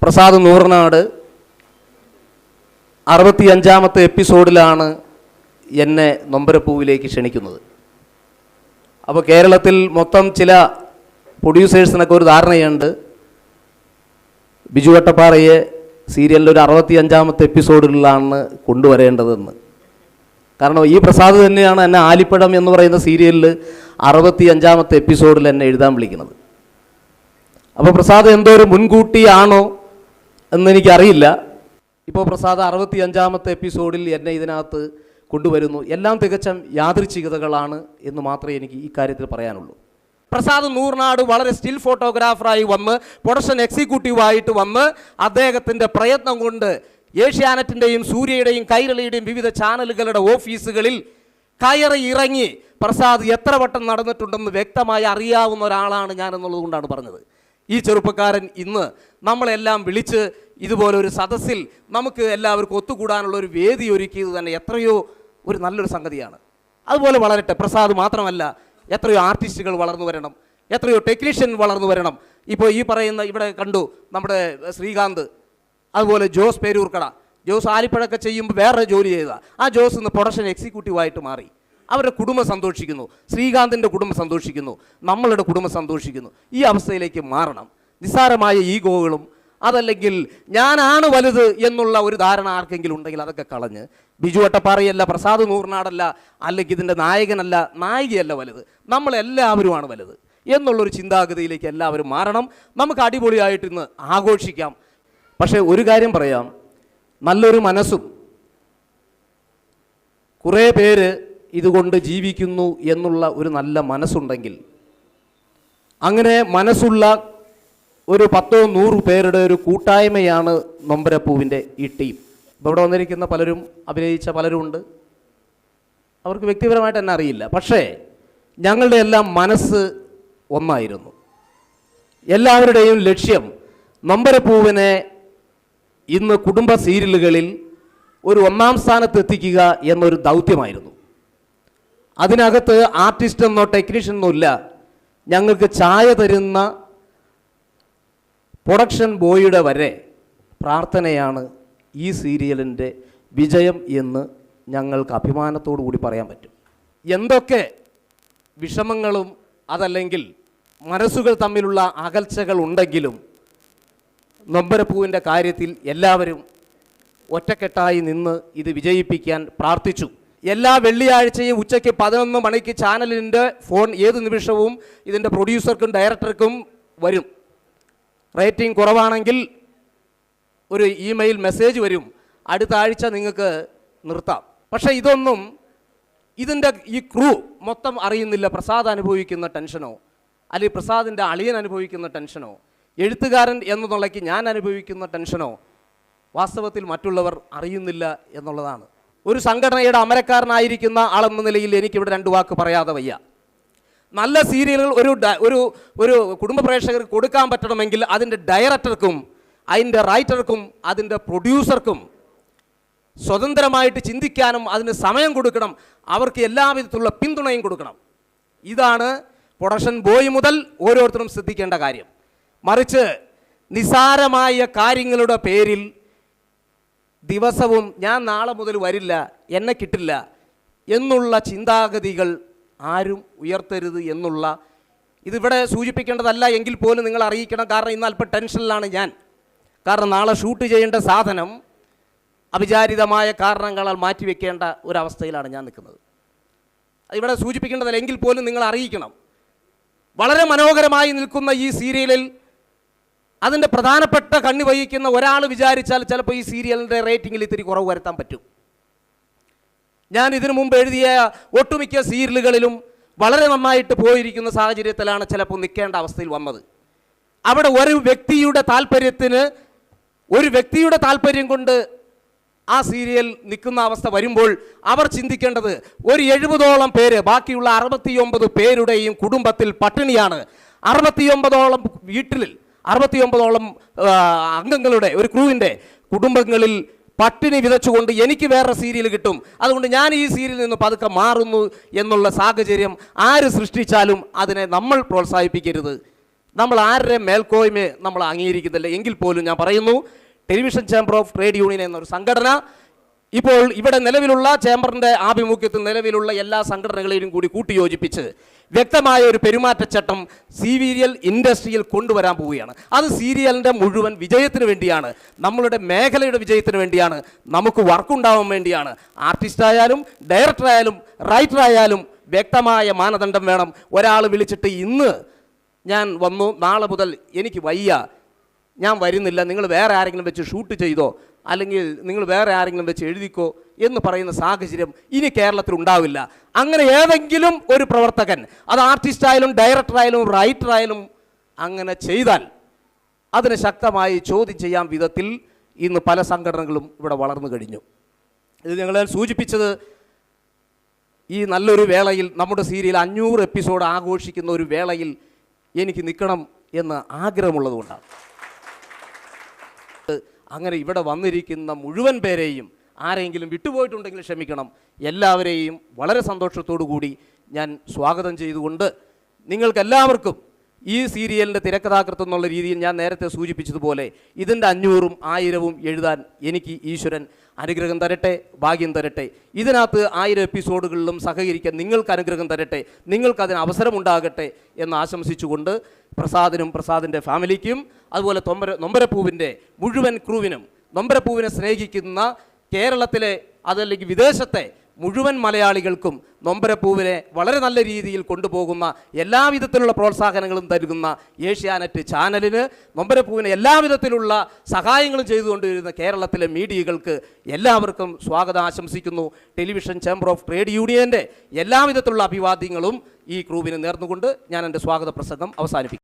പ്രസാദ് നൂർനാട് 65-ാമത്തെ എപ്പിസോഡിലാണ് എന്നെ നൊമ്പരപ്പൂവിലേക്ക് ക്ഷണിക്കുന്നത്. അപ്പോൾ കേരളത്തിൽ മൊത്തം ചില പ്രൊഡ്യൂസേഴ്സിനൊക്കെ ഒരു ധാരണയുണ്ട്, ബിജു വട്ടപ്പാറയെ സീരിയലിൽ ഒരു 65-ാമത്തെ എപ്പിസോഡിലാണ് കൊണ്ടുവരേണ്ടതെന്ന്. കാരണം ഈ പ്രസാദ് തന്നെയാണ് എന്നെ ആലിപ്പഴം എന്ന് പറയുന്ന സീരിയലിൽ 65-ാമത്തെ എപ്പിസോഡിൽ എന്നെ എഴുതാൻ വിളിക്കുന്നത്. അപ്പോൾ പ്രസാദ് എന്തോ ഒരു മുൻകൂട്ടിയാണോ എന്നെനിക്കറിയില്ല. ഇപ്പോൾ പ്രസാദ് 65-ാമത്തെ എപ്പിസോഡിൽ എന്നെ ഇതിനകത്ത് കൊണ്ടുവരുന്നു. എല്ലാം തികച്ചും യാദൃച്ഛികതകളാണ് എന്ന് മാത്രമേ എനിക്ക് ഈ കാര്യത്തിൽ പറയാനുള്ളൂ. പ്രസാദ് നൂർനാട് വളരെ സ്റ്റിൽ ഫോട്ടോഗ്രാഫറായി വന്ന് പ്രൊഡക്ഷൻ എക്സിക്യൂട്ടീവായിട്ട് വന്ന് അദ്ദേഹത്തിൻ്റെ പ്രയത്നം കൊണ്ട് ഏഷ്യാനെറ്റിൻ്റെയും സൂര്യയുടെയും കൈരളിയുടെയും വിവിധ ചാനലുകളുടെ ഓഫീസുകളിൽ കയറി ഇറങ്ങി പ്രസാദ് എത്ര വട്ടം നടന്നിട്ടുണ്ടെന്ന് വ്യക്തമായി അറിയാവുന്ന ഒരാളാണ് ഞാൻ എന്നുള്ളത് കൊണ്ടാണ് പറഞ്ഞത്. ഈ ചെറുപ്പക്കാരൻ ഇന്ന് നമ്മളെല്ലാം വിളിച്ച് ഇതുപോലെ ഒരു സദസ്സിൽ നമുക്ക് എല്ലാവർക്കും ഒത്തുകൂടാനുള്ള ഒരു വേദി ഒരുക്കിയത് തന്നെ എത്രയോ ഒരു നല്ലൊരു സംഗതിയാണ്. അതുപോലെ വളരട്ടെ. പ്രസാദ് മാത്രമല്ല, എത്രയോ ആർട്ടിസ്റ്റുകൾ വളർന്നു വരണം, എത്രയോ ടെക്നീഷ്യൻ വളർന്നു വരണം. ഇപ്പോൾ ഈ പറയുന്ന ഇവിടെ കണ്ടു നമ്മുടെ ശ്രീകാന്ത്, അതുപോലെ ജോസ് പേരൂർക്കട. ജോസ് ആലിപ്പഴൊക്കെ ചെയ്യുമ്പോൾ വേറെ ജോലി ചെയ്ത ആ ജോസ് ഇന്ന് പ്രൊഡക്ഷൻ എക്സിക്യൂട്ടീവായിട്ട് മാറി. അവരുടെ കുടുംബം സന്തോഷിക്കുന്നു, ശ്രീകാന്തിൻ്റെ കുടുംബം സന്തോഷിക്കുന്നു, നമ്മളുടെ കുടുംബം സന്തോഷിക്കുന്നു. ഈ അവസ്ഥയിലേക്ക് മാറണം. നിസ്സാരമായ ഈഗോകളും അതല്ലെങ്കിൽ ഞാനാണ് വലുത് എന്നുള്ള ഒരു ധാരണ ആർക്കെങ്കിലും ഉണ്ടെങ്കിൽ അതൊക്കെ കളഞ്ഞ് ബിജു വട്ടപ്പാറയല്ല, പ്രസാദ് നൂർനാടല്ല, അല്ലെങ്കിൽ ഇതിൻ്റെ നായകനല്ല, നായികയല്ല വലുത്, നമ്മളെല്ലാവരുമാണ് വലുത് എന്നുള്ളൊരു ചിന്താഗതിയിലേക്ക് എല്ലാവരും മാറണം. നമുക്ക് അടിപൊളിയായിട്ട് ഇന്ന് ആഘോഷിക്കാം. പക്ഷേ ഒരു കാര്യം പറയാം, നല്ലൊരു മനസ്സും കുറേ പേര് ഇതുകൊണ്ട് ജീവിക്കുന്നു എന്നുള്ള ഒരു നല്ല മനസ്സുണ്ടെങ്കിൽ, അങ്ങനെ മനസ്സുള്ള ഒരു 10-100 പേരുടെ ഒരു കൂട്ടായ്മയാണ് നൊമ്പരപ്പൂവിൻ്റെ ഈ ടീം. ഇപ്പോൾ ഇവിടെ വന്നിരിക്കുന്ന പലരും, അഭിനയിച്ച പലരും ഉണ്ട്, അവർക്ക് വ്യക്തിപരമായിട്ട് എന്നെ അറിയില്ല. പക്ഷേ ഞങ്ങളുടെ എല്ലാം മനസ്സ് ഒന്നായിരുന്നു. എല്ലാവരുടെയും ലക്ഷ്യം നൊമ്പരപ്പൂവിനെ ഇന്ന് കുടുംബ സീരിയലുകളിൽ ഒരു 1-ാം സ്ഥാനത്ത് എത്തിക്കുക എന്നൊരു ദൗത്യമായിരുന്നു. അതിനകത്ത് ആർട്ടിസ്റ്റ് എന്നോ ടെക്നീഷ്യൻ എന്നോ ഇല്ല. ഞങ്ങൾക്ക് ചായ തരുന്ന പ്രൊഡക്ഷൻ ബോയുടെ വരെ പ്രാർത്ഥനയാണ് ഈ സീരിയലിൻ്റെ വിജയം എന്ന് ഞങ്ങൾക്ക് അഭിമാനത്തോടു കൂടി പറയാൻ പറ്റും. എന്തൊക്കെ വിഷമങ്ങളും അതല്ലെങ്കിൽ മനസ്സുകൾ തമ്മിലുള്ള അകൽച്ചകൾ ഉണ്ടെങ്കിലും നൊമ്പരപ്പൂവിൻ്റെ കാര്യത്തിൽ എല്ലാവരും ഒറ്റക്കെട്ടായി നിന്ന് ഇത് വിജയിപ്പിക്കാൻ പ്രാർത്ഥിച്ചു. എല്ലാ വെള്ളിയാഴ്ചയും ഉച്ചയ്ക്ക് 11 മണിക്ക് ചാനലിൻ്റെ ഫോൺ ഏത് നിമിഷവും ഇതിൻ്റെ പ്രൊഡ്യൂസർക്കും ഡയറക്ടർക്കും വരും. റേറ്റിംഗ് കുറവാണെങ്കിൽ ഒരു ഇമെയിൽ മെസ്സേജ് വരും, അടുത്ത ആഴ്ച നിങ്ങൾക്ക് നിർത്താം. പക്ഷേ ഇതൊന്നും ഇതിൻ്റെ ഈ ക്രൂ മൊത്തം അറിയുന്നില്ല. പ്രസാദ് അനുഭവിക്കുന്ന ടെൻഷനോ അല്ലെങ്കിൽ പ്രസാദിൻ്റെ അളിയൻ അനുഭവിക്കുന്ന ടെൻഷനോ എഴുത്തുകാരൻ എന്നുള്ളയ്ക്ക് ഞാൻ അനുഭവിക്കുന്ന ടെൻഷനോ വാസ്തവത്തിൽ മറ്റുള്ളവർ അറിയുന്നില്ല എന്നുള്ളതാണ്. ഒരു സംഘടനയുടെ അമരക്കാരനായിരിക്കുന്ന ആളെന്ന നിലയിൽ എനിക്കിവിടെ 2 വാക്ക് പറയാതെ വയ്യ. നല്ല സീരിയലുകൾ ഒരു കുടുംബ പ്രേക്ഷകർക്ക് കൊടുക്കാൻ പറ്റണമെങ്കിൽ അതിൻ്റെ ഡയറക്ടർക്കും അതിൻ്റെ റൈറ്റർക്കും അതിൻ്റെ പ്രൊഡ്യൂസർക്കും സ്വതന്ത്രമായിട്ട് ചിന്തിക്കാനും അതിന് സമയം കൊടുക്കണം. അവർക്ക് എല്ലാവിധത്തിലുള്ള പിന്തുണയും കൊടുക്കണം. ഇതാണ് പ്രൊഡക്ഷൻ ബോയ് മുതൽ ഓരോരുത്തരും ശ്രദ്ധിക്കേണ്ട കാര്യം. മറിച്ച് നിസാരമായ കാര്യങ്ങളുടെ പേരിൽ ദിവസവും ഞാൻ നാളെ മുതൽ വരില്ല, എന്നെ കിട്ടില്ല എന്നുള്ള ചിന്താഗതികൾ ആരും ഉയർത്തരുത് എന്നുള്ള ഇതിവിടെ സൂചിപ്പിക്കേണ്ടതല്ല എങ്കിൽ പോലും നിങ്ങൾ അറിയിക്കണം. കാരണം ഇന്ന് അല്പം ടെൻഷനിലാണ് ഞാൻ. കാരണം നാളെ ഷൂട്ട് ചെയ്യേണ്ട സാധനം അവിചാരിതമായ കാരണങ്ങളാൽ മാറ്റിവെക്കേണ്ട ഒരവസ്ഥയിലാണ് ഞാൻ നിൽക്കുന്നത്. ഇവിടെ സൂചിപ്പിക്കേണ്ടതല്ല എങ്കിൽ പോലും നിങ്ങൾ അറിയിക്കണം. വളരെ മനോഹരമായി നിൽക്കുന്ന ഈ സീരിയലിൽ അതിൻ്റെ പ്രധാനപ്പെട്ട കണ്ണി വഹിക്കുന്ന ഒരാൾ വിചാരിച്ചാൽ ചിലപ്പോൾ ഈ സീരിയലിൻ്റെ റേറ്റിങ്ങിൽ ഇത്തിരി കുറവ് വരുത്താൻ പറ്റും. ഞാൻ ഇതിനു മുമ്പ് എഴുതിയ ഒട്ടുമിക്ക സീരിയലുകളിലും വളരെ നന്നായിട്ട് പോയിരിക്കുന്ന സാഹചര്യത്തിലാണ് ചിലപ്പോൾ നിൽക്കേണ്ട അവസ്ഥയിൽ വന്നത്. അവിടെ ഒരു വ്യക്തിയുടെ താല്പര്യം കൊണ്ട് ആ സീരിയൽ നിൽക്കുന്ന അവസ്ഥ വരുമ്പോൾ അവർ ചിന്തിക്കേണ്ടത് ഒരു 70ഓളം പേര് ബാക്കിയുള്ള 69 പേരുടെയും കുടുംബത്തിൽ പട്ടിണിയാണ്. 69ഓളം വീട്ടിൽ 69ഓളം അംഗങ്ങളുടെ ഒരു ക്രൂവിൻ്റെ കുടുംബങ്ങളിൽ പട്ടിണി വിതച്ചുകൊണ്ട് എനിക്ക് വേറെ സീരിയൽ കിട്ടും, അതുകൊണ്ട് ഞാൻ ഈ സീരിയലിൽ നിന്ന് പതുക്കെ മാറുന്നു എന്നുള്ള സാഹചര്യം ആര് സൃഷ്ടിച്ചാലും അതിനെ നമ്മൾ പ്രോത്സാഹിപ്പിക്കരുത്. നമ്മൾ ആരുടെ മേൽക്കോയ്മയെ നമ്മൾ അംഗീകരിക്കുന്നില്ല എങ്കിൽ പോലും ഞാൻ പറയുന്നു, television chamber of trade union എന്നൊരു സംഘടന ഇപ്പോൾ ഇവിടെ നിലവിലുള്ള ചേംബറിൻ്റെ ആഭിമുഖ്യത്തിൽ നിലവിലുള്ള എല്ലാ സംഘടനകളെയും കൂടി കൂട്ടിയോജിപ്പിച്ച് വ്യക്തമായ ഒരു പെരുമാറ്റച്ചട്ടം സീരിയൽ ഇൻഡസ്ട്രിയിൽ കൊണ്ടുവരാൻ പോവുകയാണ്. അത് സീരിയലിൻ്റെ മുഴുവൻ വിജയത്തിന് വേണ്ടിയാണ്, നമ്മളുടെ മേഖലയുടെ വിജയത്തിന് വേണ്ടിയാണ്, നമുക്ക് വർക്കുണ്ടാവാൻ വേണ്ടിയാണ്. ആർട്ടിസ്റ്റായാലും ഡയറക്ടറായാലും റൈറ്ററായാലും വ്യക്തമായ മാനദണ്ഡം വേണം. ഒരാൾ വിളിച്ചിട്ട് ഇന്ന് ഞാൻ വന്നു, നാളെ മുതൽ എനിക്ക് വയ്യ, ഞാൻ വരുന്നില്ല, നിങ്ങൾ വേറെ ആരെങ്കിലും വെച്ച് ഷൂട്ട് ചെയ്തോ അല്ലെങ്കിൽ നിങ്ങൾ വേറെ ആരെങ്കിലും വെച്ച് എഴുതിക്കോ എന്ന് പറയുന്ന സാഹചര്യം ഇനി കേരളത്തിൽ ഉണ്ടാവില്ല. അങ്ങനെ ഏതെങ്കിലും ഒരു പ്രവർത്തകൻ, അത് ആർട്ടിസ്റ്റായാലും ഡയറക്ടറായാലും റൈറ്ററായാലും അങ്ങനെ ചെയ്താൽ അതിന് ശക്തമായി ചോദ്യം ചെയ്യാൻ വിധത്തിൽ ഇന്ന് പല സംഘടനകളും ഇവിടെ വളർന്നു കഴിഞ്ഞു. ഇത് ഞങ്ങൾ സൂചിപ്പിച്ചത് ഈ നല്ലൊരു വേളയിൽ, നമ്മുടെ സീരിയൽ 500 എപ്പിസോഡ് ആഘോഷിക്കുന്ന ഒരു വേളയിൽ എനിക്ക് നിൽക്കണം എന്ന് ആഗ്രഹമുള്ളതുകൊണ്ടാണ്. അങ്ങനെ ഇവിടെ വന്നിരിക്കുന്ന മുഴുവൻ പേരെയും ആരെങ്കിലും വിട്ടുപോയിട്ടുണ്ടെങ്കിൽ ക്ഷമിക്കണം, എല്ലാവരെയും വളരെ സന്തോഷത്തോടു കൂടി ഞാൻ സ്വാഗതം ചെയ്തുകൊണ്ട് നിങ്ങൾക്കെല്ലാവർക്കും ഈ സീരിയലിൻ്റെ തിരക്കഥാകൃത്ത് എന്നുള്ള രീതിയിൽ ഞാൻ നേരത്തെ സൂചിപ്പിച്ചതുപോലെ ഇതിൻ്റെ 500ഉം 1000ഉം എഴുതാൻ എനിക്ക് ഈശ്വരൻ അനുഗ്രഹം തരട്ടെ, ഭാഗ്യം തരട്ടെ. ഇതിനകത്ത് 1000 എപ്പിസോഡുകളിലും സഹകരിക്കാൻ നിങ്ങൾക്ക് അനുഗ്രഹം തരട്ടെ, നിങ്ങൾക്കതിന് അവസരമുണ്ടാകട്ടെ എന്ന് ആശംസിച്ചുകൊണ്ട് പ്രസാദിനും പ്രസാദിൻ്റെ ഫാമിലിക്കും അതുപോലെ നൊമ്പരപ്പൂവിൻ്റെ മുഴുവൻ ക്രൂവിനും, നൊമ്പരപ്പൂവിനെ സ്നേഹിക്കുന്ന കേരളത്തിലെ അതല്ലെങ്കിൽ വിദേശത്തെ മുഴുവൻ മലയാളികൾക്കും നൊമ്പരപ്പൂവിനെ വളരെ നല്ല രീതിയിൽ കൊണ്ടുപോകുന്ന എല്ലാവിധത്തിലുള്ള പ്രോത്സാഹനങ്ങളും തരുന്ന ഏഷ്യാനെറ്റ് ചാനലിന്, നൊമ്പരപ്പൂവിന് എല്ലാവിധത്തിലുള്ള സഹായങ്ങളും ചെയ്തുകൊണ്ടിരുന്ന കേരളത്തിലെ മീഡിയകൾക്ക് എല്ലാവർക്കും സ്വാഗതം ആശംസിക്കുന്നു. ടെലിവിഷൻ ചേംബർ ഓഫ് ട്രേഡ് യൂണിയൻ്റെ എല്ലാവിധത്തിലുള്ള അഭിവാദ്യങ്ങളും ഈ ക്രൂവിന് നേർന്നുകൊണ്ട് ഞാൻ എൻ്റെ സ്വാഗത പ്രസംഗം അവസാനിപ്പിക്കും.